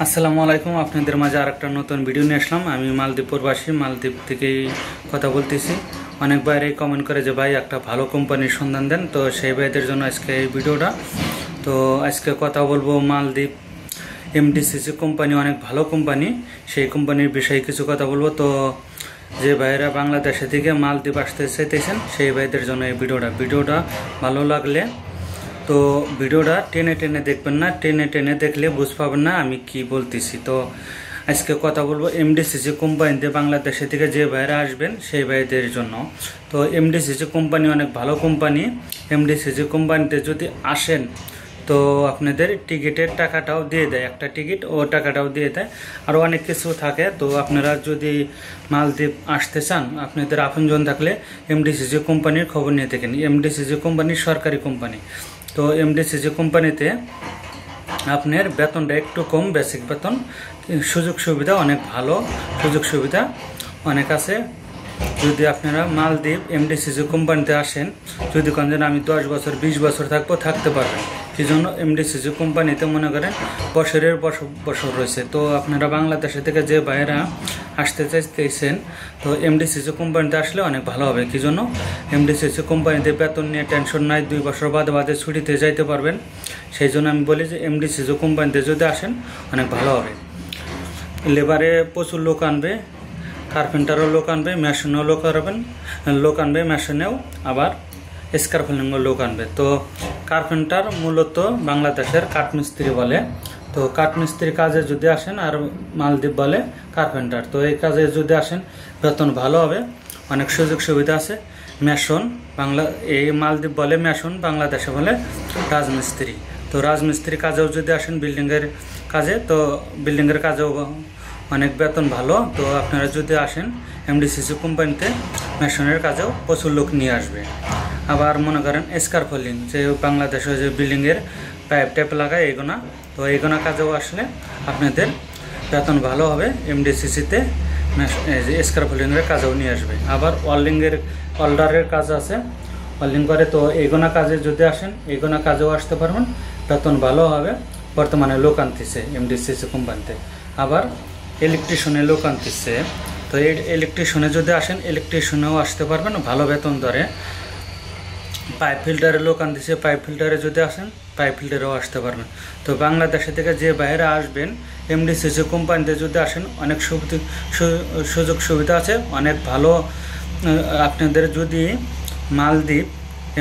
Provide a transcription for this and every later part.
আসসালামু আলাইকুম। আপনাদের মাঝে আরেকটা নতুন ভিডিও নিয়ে আসলাম। আমি মালদ্বীপ প্রবাসী, মালদ্বীপ থেকেই কথা বলতেছি। অনেক বাইরে কমেন্ট করে যে ভাই একটা ভালো কোম্পানির সন্ধান দেন, তো সেই ভাইদের জন্য আজকে এই ভিডিওটা। তো আজকে কথা বলবো মালদ্বীপ এমডিসিসি কোম্পানি, অনেক ভালো কোম্পানি, সেই কোম্পানির বিষয়ে কিছু কথা বলবো। তো যে ভাইরা বাংলাদেশে থেকে মালদ্বীপ আসতে চাইতেছেন সেই ভাইদের জন্য এই ভিডিওটা ভালো লাগলে তো ভিডিওটা টেনে টেনে দেখবেন না, টেনে টেনে দেখলে বুঝ পাবেন না আমি কি বলতেছি। তো আজকে কথা বলবো এমডিসিসি কোম্পানিতে বাংলাদেশে থেকে যে ভাইরা আসবেন সেই ভাইদের জন্য। তো এমডিসিসি কোম্পানি অনেক ভালো কোম্পানি। এমডিসিসি কোম্পানিতে যদি আসেন তো আপনাদের টিকিটের টাকাটাও দিয়ে দেয়, একটা টিকিট ও টাকাটাও দিয়ে দেয়, আরও অনেক কিছু থাকে। তো আপনারা যদি মালদ্বীপ আসতে চান, আপনাদের আপনজন থাকলে এমডিসিসি কোম্পানির খবর নিয়ে থাকেন। এমডিসিসি কোম্পানির সরকারি কোম্পানি। তো এমডিসিসি কোম্পানিতে আপনার বেতনটা একটু কম, বেসিক বেতন, সুযোগ সুবিধা অনেক ভালো, সুযোগ সুবিধা অনেক আছে। যদি আপনারা মালদ্বীপ এমডিসিসি কোম্পানিতে আসেন, যদি কোন দিন আমি 10 বছর 20 বছর থাকবো, থাকতে পারবেন। কি জন্য এমডিসিসি কোম্পানিতে মনে করেন বছরের বছর রয়েছে। তো আপনারা বাংলাদেশে থেকে যে বাইরা আসতে চাইতেছেন, তো এমডিসিসি কোম্পানিতে আসলে অনেক ভালো হবে। কি জন্য এমডিসিসি কোম্পানিতে বেতন নিয়ে টেনশন নাই, 2 বছর বাদে ছুটিতে যাইতে পারবেন। সেই জন্য আমি বলি যে এমডিসিসি কোম্পানিতে যদি আসেন অনেক ভালো হবে। লেবারে প্রচুর লোক আনবে, কার্পেন্টারও লোক আনবে, মেশিনও লোক আনবে মেশিনেও, আবার স্কারফোলিংও লোক আনবে। তো কার্পেন্টার মূলত বাংলাদেশের কাঠমিস্ত্রি বলে। তো কাঠমিস্ত্রি কাজে যদি আসেন, আর মালদ্বীপ বলে কার্পেন্টার। তো এই কাজে যদি আসেন বেতন ভালো হবে, অনেক সুযোগ সুবিধা আছে। মেশন এই মালদ্বীপ বলে মেশন, বাংলাদেশে বলে রাজমিস্ত্রি। তো রাজমিস্ত্রি কাজেও যদি আসেন, বিল্ডিংয়ের কাজে, তো বিল্ডিংয়ের কাজেও অনেক বেতন ভালো। তো আপনারা যদি আসেন এমডিসিসি কোম্পানিতে, মেশনের কাজেও প্রচুর লোক নিয়ে আসবে। আবার মনে করেন স্কারফোলিং, যে বাংলাদেশে যে বিল্ডিংয়ের পাইপ টাইপ লাগায় এইগুনা, তো এইগুনা কাজেও আসলে আপনাদের বেতন ভালো হবে। এমডিসিসিতে স্কারফোলিংয়ের কাজেও নিয়ে আসবে। আবার ওয়েল্ডারের কাজ আছে, ওয়েল্ডিং করে। তো এইগুনা কাজে যদি আসেন, এইগুনা কাজেও আসতে পারবেন, বেতন ভালো হবে। বর্তমানে লোক আনতেছে এমডিসিসি কোম্পানিতে। আবার ইলেকট্রিশিয়ানের লোক আনতেছে। তো এই ইলেকট্রিশিয়ানে যদি আসেন, ইলেকট্রিশিয়ানেও আসতে পারবেন, ভালো বেতন ধরে। পাইপ ফিল্টারের লোক আনতেছে, পাইপ ফিল্টারে যদি আসেন, পাইপ ফিল্টারেও আসতে পারবেন। তো বাংলাদেশে থেকে যে বাইরে আসবেন এমডিসিসি কোম্পানিতে যদি আসেন, অনেক সুযোগ সুবিধা আছে, অনেক ভালো। আপনাদের যদি মালদ্বীপ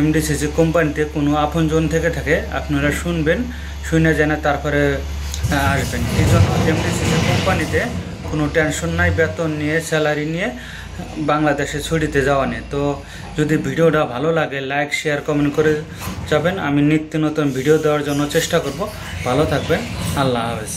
এমডিসিসি কোম্পানিতে কোনো আপনজন থেকে থাকে, আপনারা শুনবেন, শুনে জেনে তারপরে আসবেন। এই জন্য এমডিসিসি কোম্পানিতে কোনো টেনশন নাই, বেতন নিয়ে, স্যালারি নিয়ে বাংলাদেশে ছুটিতে যাওয়া নিয়ে। তো যদি ভিডিওটা ভালো লাগে, লাইক শেয়ার কমেন্ট করে যাবেন। আমি নিত্য নতুন ভিডিও দেওয়ার জন্য চেষ্টা করব। ভালো থাকবেন। আল্লাহ হাফেজ।